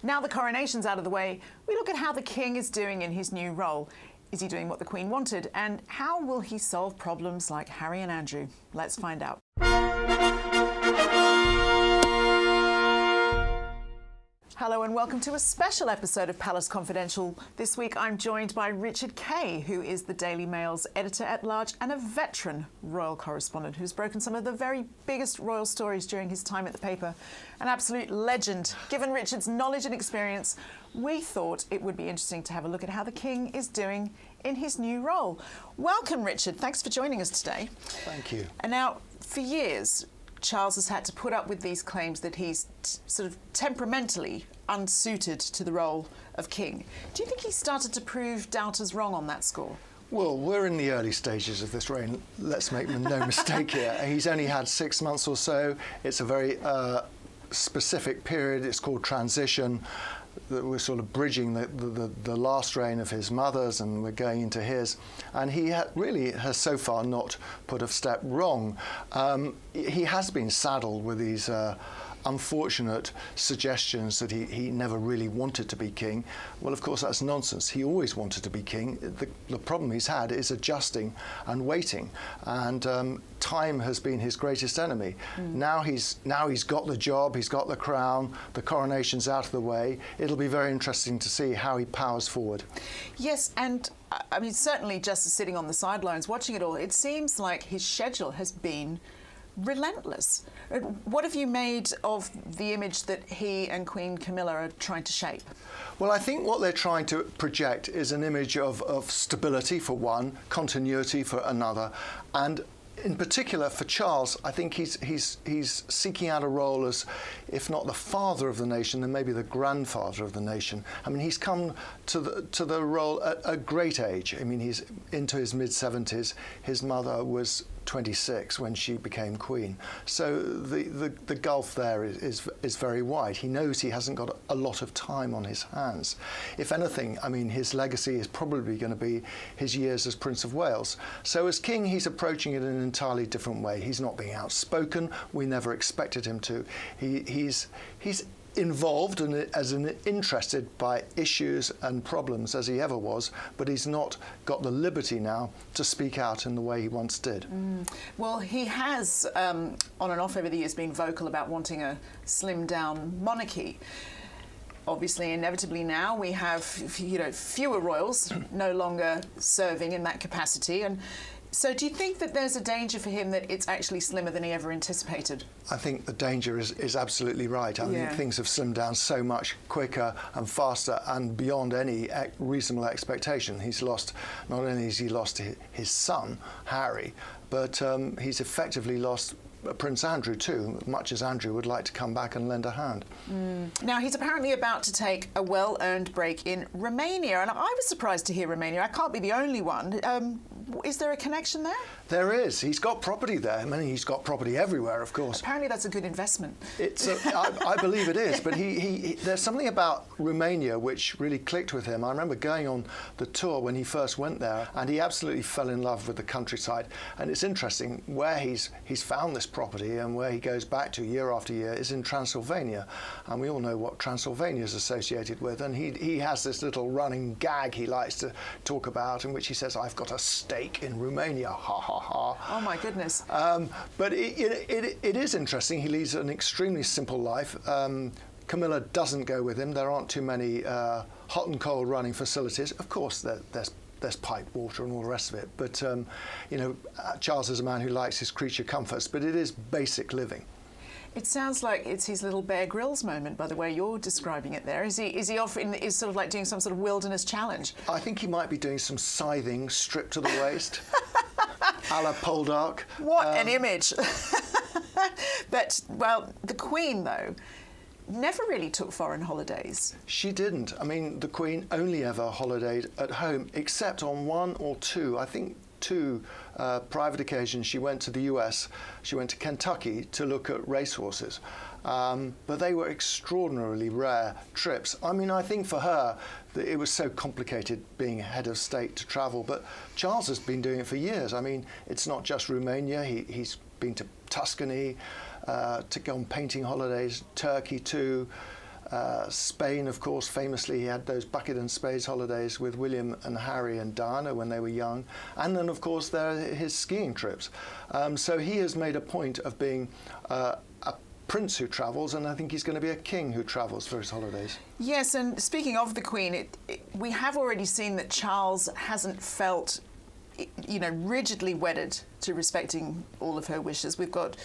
Now the coronation's out of the way, we look at how the King is doing in his new role. Is he doing what the Queen wanted? And how will he solve problems like Harry and Andrew? Let's find out. Hello and welcome to a special episode of Palace Confidential. This week I'm joined by Richard Kay, who is the Daily Mail's editor-at-large and a veteran royal correspondent who's broken some of the very biggest royal stories during his time at the paper. An absolute legend. Given Richard's knowledge and experience, we thought it would be interesting to have a look at how the King is doing in his new role. Welcome, Richard. Thanks for joining us today. Thank you. And now, for years, Charles has had to put up with these claims that he's sort of temperamentally unsuited to the role of king. Do you think he started to prove doubters wrong on that score? Well, we're in the early stages of this reign. Let's make no mistake here. He's only had 6 months or so. It's a very specific period. It's called transition. That we're sort of bridging the last reign of his mother's and we're going into his. And he really has so far not put a step wrong. He has been saddled with these unfortunate suggestions that he never really wanted to be king. Well, of course, that's nonsense. He always wanted to be king. The problem he's had is adjusting and waiting. And time has been his greatest enemy. Now he's got the job, he's got the crown, the coronation's out of the way. It'll be very interesting to see how he powers forward. Yes, and I mean, certainly just sitting on the sidelines watching it all, it seems like his schedule has been relentless. What have you made of the image that he and Queen Camilla are trying to shape? Well, I think what they're trying to project is an image of stability for one, continuity for another, and in particular for Charles, I think he's seeking out a role as, if not the father of the nation, then maybe the grandfather of the nation. I mean, he's come to the role at a great age. I mean, he's into his mid-70s. His mother was 26 when she became queen. So the gulf there is very wide. He knows he hasn't got a lot of time on his hands. If anything, I mean, his legacy is probably going to be his years as Prince of Wales. So as king, he's approaching it in an entirely different way. He's not being outspoken. We never expected him to. He's involved and as interested by issues and problems as he ever was, but he's not got the liberty now to speak out in the way he once did. Well, he has, on and off over the years, been vocal about wanting a slimmed-down monarchy. Obviously, inevitably now, we have fewer royals no longer serving in that capacity. And so do you think that there's a danger for him that it's actually slimmer than he ever anticipated? I think the danger is absolutely right. I think things have slimmed down so much quicker and faster and beyond any reasonable expectation. He's lost, not only has he lost his son, Harry, but he's effectively lost Prince Andrew too, much as Andrew would like to come back and lend a hand. Now, he's apparently about to take a well-earned break in Romania, and I was surprised to hear Romania. I can't be the only one. Is there a connection there? There is. He's got property there. I mean, he's got property everywhere, of course. Apparently that's a good investment. I believe it is, but there's something about Romania which really clicked with him. I remember going on the tour when he first went there, and he absolutely fell in love with the countryside. And it's interesting, where he's found this property and where he goes back to year after year is in Transylvania. And we all know what Transylvania is associated with. And he has this little running gag he likes to talk about in which he says, "I've got a stake in Romania, ha ha ha." Oh my goodness. But it is interesting. He leads an extremely simple life. Camilla doesn't go with him. There aren't too many hot and cold running facilities. Of course, there's piped water and all the rest of it. But Charles is a man who likes his creature comforts, but it is basic living. It sounds like it's his little Bear Grylls moment, by the way you're describing it there. Is he off is sort of like doing some sort of wilderness challenge? I think he might be doing some scything, stripped to the waist, a la Poldark. What an image! But, well, the Queen, though, never really took foreign holidays. She didn't. I mean, the Queen only ever holidayed at home, except on one or two, I think two private occasions. She went to the US, she went to Kentucky to look at racehorses. But they were extraordinarily rare trips. I mean, I think for her, it was so complicated being head of state to travel, but Charles has been doing it for years. I mean, it's not just Romania, he's been to Tuscany, to go on painting holidays, Turkey too. Spain, of course, famously, he had those bucket and spades holidays with William and Harry and Diana when they were young. And then, of course, there are his skiing trips. So he has made a point of being a prince who travels, and I think he's going to be a king who travels for his holidays. Yes, and speaking of the Queen, we have already seen that Charles hasn't felt, rigidly wedded to respecting all of her wishes. We've got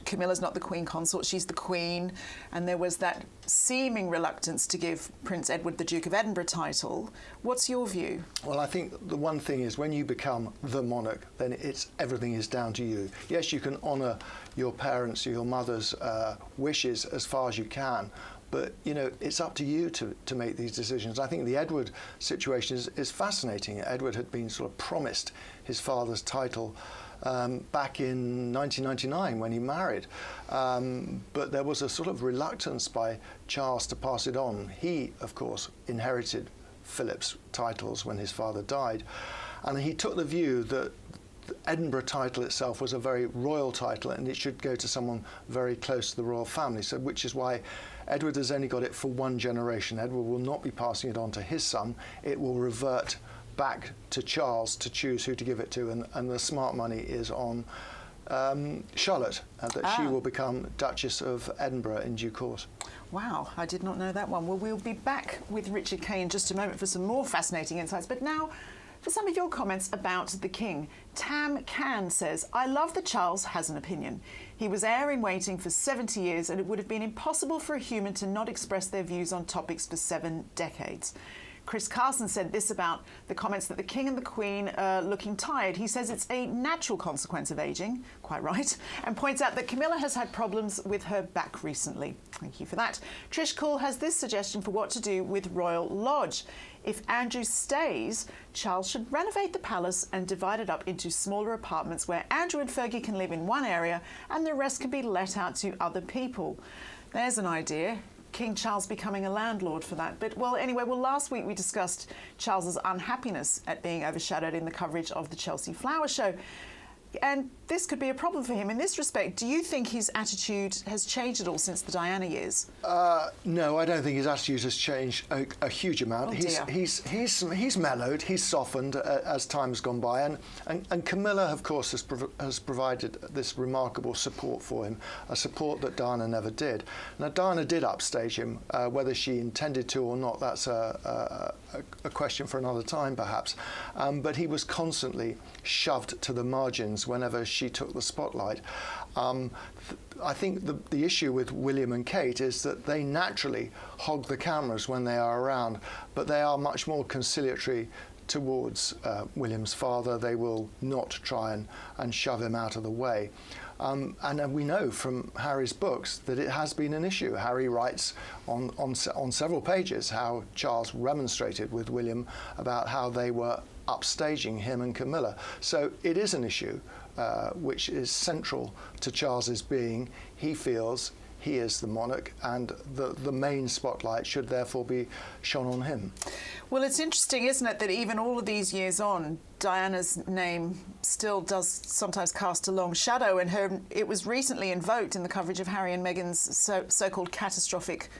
Camilla's not the Queen Consort, she's the Queen, and there was that seeming reluctance to give Prince Edward the Duke of Edinburgh title. What's your view? Well, I think the one thing is when you become the monarch, then everything is down to you. Yes, you can honour your parents' or your mother's wishes as far as you can, but, it's up to you to make these decisions. I think the Edward situation is fascinating. Edward had been sort of promised his father's title back in 1999 when he married. But there was a sort of reluctance by Charles to pass it on. He, of course, inherited Philip's titles when his father died. And he took the view that the Edinburgh title itself was a very royal title and it should go to someone very close to the royal family. So, which is why Edward has only got it for one generation. Edward will not be passing it on to his son. It will revert back to Charles to choose who to give it to, and the smart money is on Charlotte, that she will become Duchess of Edinburgh in due course. Wow, I did not know that one. Well, we'll be back with Richard Kay in just a moment for some more fascinating insights, but now for some of your comments about the King. Tam Can says, I love that Charles has an opinion. He was heir in waiting for 70 years and it would have been impossible for a human to not express their views on topics for 7 decades. Chris Carson said this about the comments that the King and the Queen are looking tired. He says it's a natural consequence of ageing, quite right, and points out that Camilla has had problems with her back recently. Thank you for that. Trish Cool has this suggestion for what to do with Royal Lodge. If Andrew stays, Charles should renovate the palace and divide it up into smaller apartments where Andrew and Fergie can live in one area and the rest can be let out to other people. There's an idea. King Charles becoming a landlord for that. But, last week we discussed Charles's unhappiness at being overshadowed in the coverage of the Chelsea Flower Show. And this could be a problem for him. In this respect, do you think his attitude has changed at all since the Diana years? No, I don't think his attitude has changed a huge amount. Oh, he's mellowed, he's softened as time has gone by, and Camilla, of course, has provided this remarkable support for him, a support that Diana never did. Now, Diana did upstage him, whether she intended to or not. That's a question for another time, perhaps. But he was constantly shoved to the margins whenever she took the spotlight. I think the issue with William and Kate is that they naturally hog the cameras when they are around, but they are much more conciliatory towards William's father. They will not try and shove him out of the way. And we know from Harry's books that it has been an issue. Harry writes on several pages how Charles remonstrated with William about how they were upstaging him and Camilla. So it is an issue which is central to Charles's being. He feels he is the monarch and the main spotlight should therefore be shone on him. Well, it's interesting, isn't it, that even all of these years on, Diana's name still does sometimes cast a long shadow, and it was recently invoked in the coverage of Harry and Meghan's so-called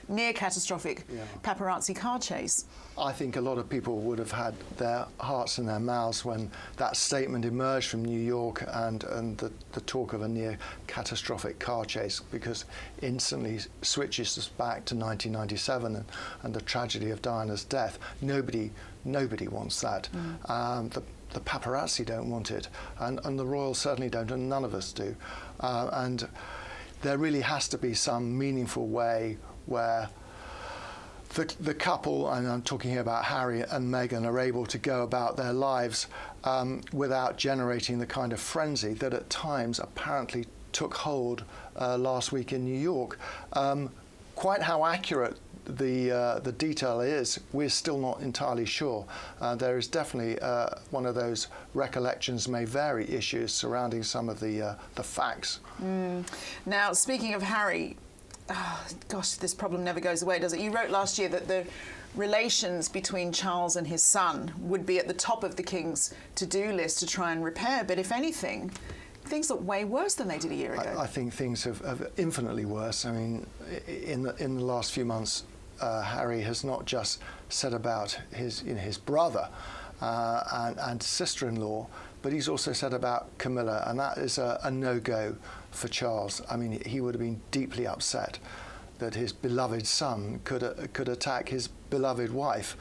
near catastrophic paparazzi car chase. I think a lot of people would have had their hearts in their mouths when that statement emerged from New York and the talk of a near catastrophic car chase, because instantly switches us back to 1997 and the tragedy of Diana's death. Nobody wants that. The paparazzi don't want it, and the royals certainly don't, and none of us do. And there really has to be some meaningful way where the couple, and I'm talking here about Harry and Meghan, are able to go about their lives without generating the kind of frenzy that at times apparently took hold last week in New York. Quite how accurate the detail is, we're still not entirely sure. There is definitely one of those recollections may vary issues surrounding some of the facts. Now, speaking of Harry, this problem never goes away, does it? You wrote last year that the relations between Charles and his son would be at the top of the King's to-do list to try and repair, but if anything, things look way worse than they did a year ago. I think things have infinitely worse. I mean, in the last few months, Harry has not just said about his brother and sister-in-law, but he's also said about Camilla, and that is a no-go for Charles. I mean, he would have been deeply upset that his beloved son could attack his beloved wife.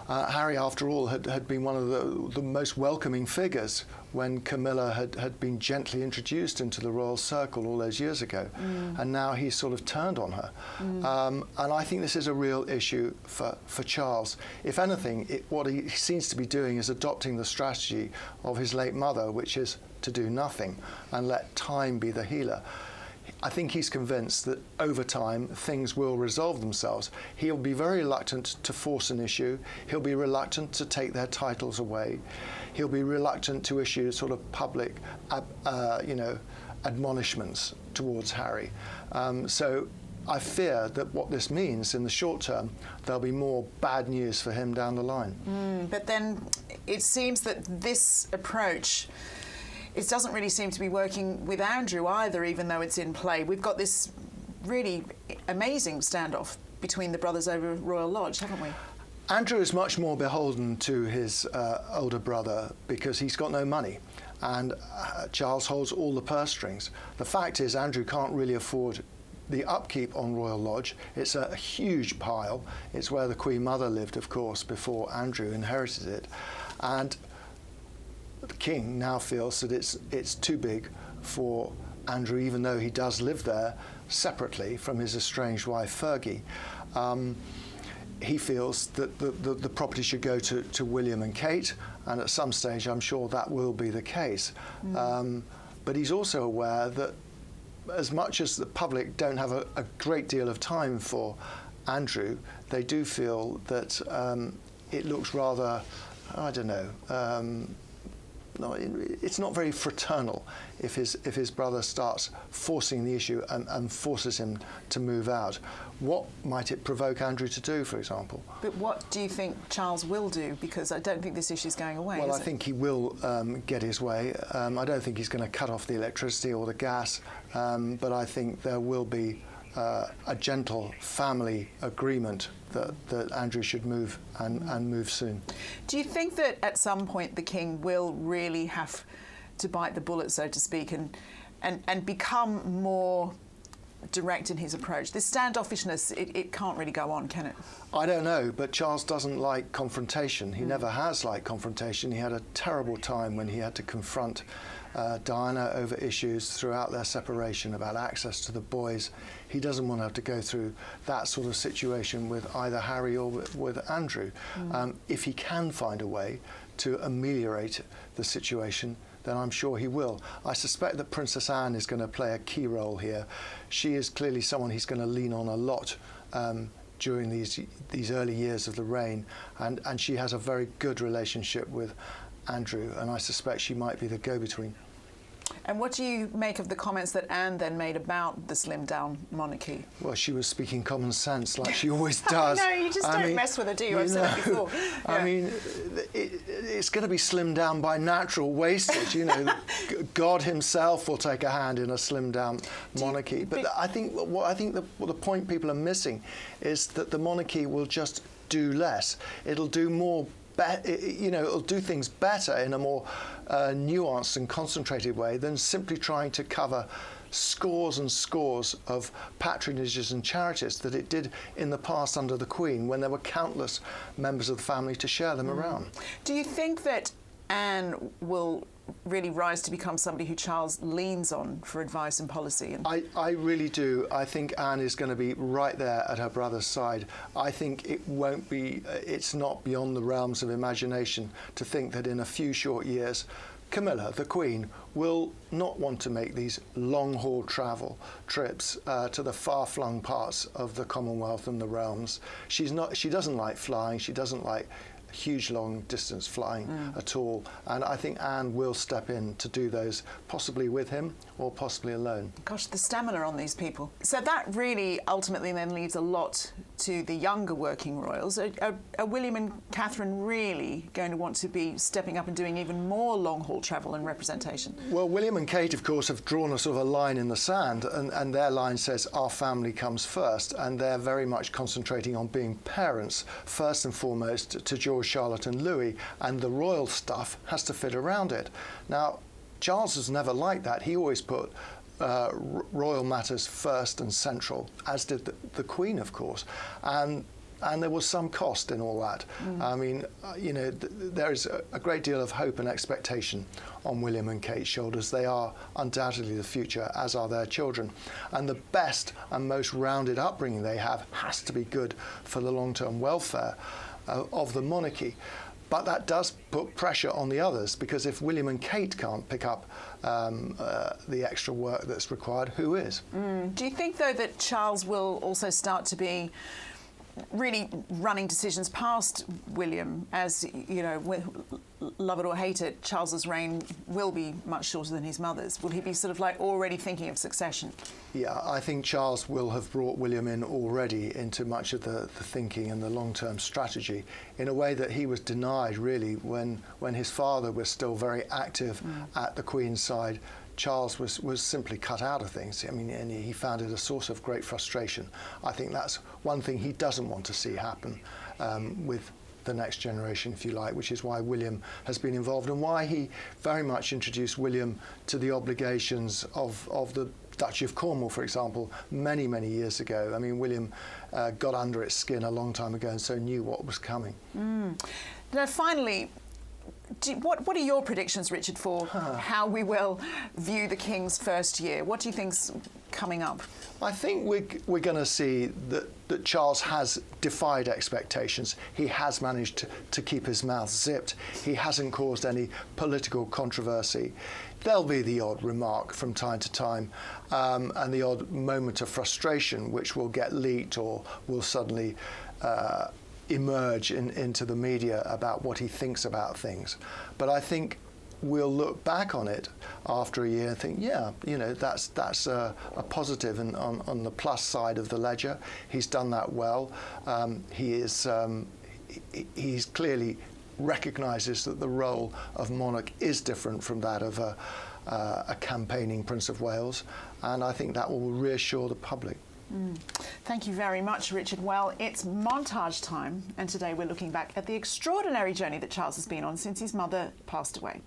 Harry, after all, had been one of the most welcoming figures when Camilla had been gently introduced into the royal circle all those years ago. And now he's sort of turned on her. And I think this is a real issue for Charles. If anything, what he seems to be doing is adopting the strategy of his late mother, which is to do nothing and let time be the healer. I think he's convinced that over time things will resolve themselves. He'll be very reluctant to force an issue. He'll be reluctant to take their titles away. He'll be reluctant to issue sort of public, admonishments towards Harry. So I fear that what this means in the short term, there'll be more bad news for him down the line. But then it seems that this approach, it doesn't really seem to be working with Andrew either, even though it's in play. We've got this really amazing standoff between the brothers over Royal Lodge, haven't we? Andrew is much more beholden to his older brother because he's got no money, and Charles holds all the purse strings. The fact is, Andrew can't really afford the upkeep on Royal Lodge. It's a huge pile. It's where the Queen Mother lived, of course, before Andrew inherited it. And the King now feels that it's too big for Andrew, even though he does live there separately from his estranged wife, Fergie. He feels that the property should go to William and Kate, and at some stage I'm sure that will be the case. But he's also aware that as much as the public don't have a great deal of time for Andrew, they do feel that it looks rather, I don't know, no, it's not very fraternal if his brother starts forcing the issue and forces him to move out. What might it provoke Andrew to do, for example? But what do you think Charles will do? Because I don't think this issue is going away. Well, I think he will get his way. I don't think he's going to cut off the electricity or the gas, but I think there will be a gentle family agreement that Andrew should move and move soon. Do you think that at some point the King will really have to bite the bullet, so to speak, and become more direct in his approach? This standoffishness, it can't really go on, can it? I don't know, but Charles doesn't like confrontation. He never has liked confrontation. He had a terrible time when he had to confront Diana over issues throughout their separation about access to the boys. He doesn't want to have to go through that sort of situation with either Harry or with Andrew. If he can find a way to ameliorate the situation, then I'm sure he will. I suspect that Princess Anne is going to play a key role here. She is clearly someone he's going to lean on a lot during these early years of the reign, and she has a very good relationship with Andrew, and I suspect she might be the go-between. And what do you make of the comments that Anne then made about the slimmed-down monarchy? Well, she was speaking common sense, like she always does. No, you just don't mess with her, do you? I've said it before. Yeah. I mean, it's going to be slimmed down by natural wastage. You know, God himself will take a hand in a slimmed-down monarchy. But I think the point people are missing is that the monarchy will just do less. It'll do more. It'll do things better in a more nuanced and concentrated way than simply trying to cover scores and scores of patronages and charities that it did in the past under the Queen, when there were countless members of the family to share them around. Do you think that Anne will really rise to become somebody who Charles leans on for advice and policy? I really do. I think Anne is going to be right there at her brother's side. I think it's not beyond the realms of imagination to think that in a few short years, Camilla, the Queen, will not want to make these long-haul travel trips to the far-flung parts of the Commonwealth and the realms. She doesn't like flying. She doesn't like huge long-distance flying at all. And I think Anne will step in to do those, possibly with him or possibly alone. Gosh, the stamina on these people. So that really ultimately then leaves a lot to the younger working royals. Are William and Catherine really going to want to be stepping up and doing even more long-haul travel and representation? Well, William and Kate, of course, have drawn a sort of a line in the sand, and their line says, our family comes first, and they're very much concentrating on being parents, first and foremost, to George, Charlotte and Louis, and the royal stuff has to fit around it. Now, Charles was never like that. He always put royal matters first and central, as did the Queen, of course, and there was some cost in all that. I mean, there is a great deal of hope and expectation on William and Kate's shoulders. They are undoubtedly the future, as are their children, and the best and most rounded upbringing they have has to be good for the long-term welfare of the monarchy. But that does put pressure on the others, because if William and Kate can't pick up the extra work that's required, who is? Do you think, though, that Charles will also start to be really running decisions past William? As you know, love it or hate it, Charles's reign will be much shorter than his mother's. Will he be sort of like already thinking of succession? Yeah, I think Charles will have brought William in already into much of the thinking and the long-term strategy in a way that he was denied, really, when his father was still very active at the Queen's side. Charles was simply cut out of things. I mean, and he found it a source of great frustration. I think that's one thing he doesn't want to see happen with the next generation, if you like, which is why William has been involved and why he very much introduced William to the obligations of the Duchy of Cornwall, for example, many, many years ago. I mean, William got under its skin a long time ago and so knew what was coming. Now, finally, what are your predictions, Richard, for how we will view the King's first year? What do you think's coming up? I think we're going to see that Charles has defied expectations. He has managed to keep his mouth zipped. He hasn't caused any political controversy. There'll be the odd remark from time to time and the odd moment of frustration which will get leaked or will suddenly emerge into the media about what he thinks about things. But I think we'll look back on it after a year and think, yeah, that's a positive and on the plus side of the ledger. He's done that well. He's clearly recognises that the role of monarch is different from that of a campaigning Prince of Wales, and I think that will reassure the public. Thank you very much, Richard. Well, it's montage time, and today we're looking back at the extraordinary journey that Charles has been on since his mother passed away.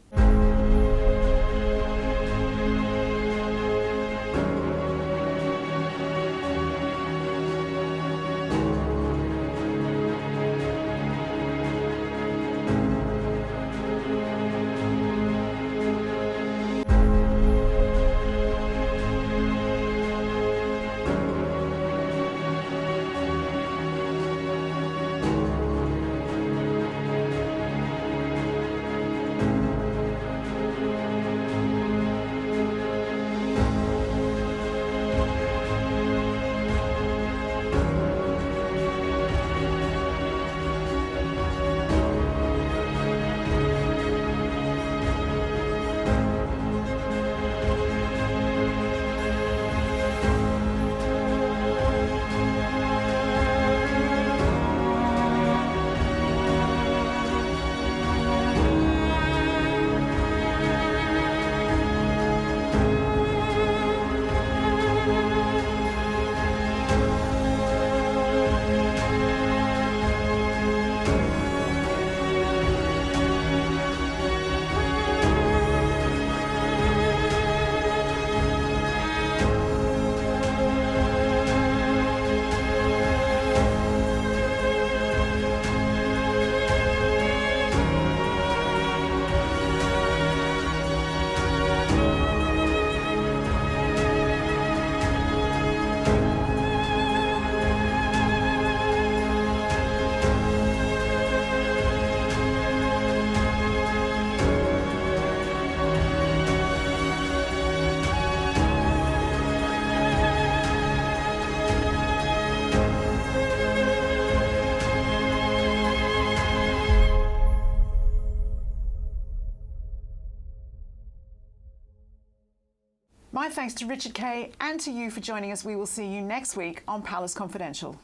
My thanks to Richard Kay and to you for joining us. We will see you next week on Palace Confidential.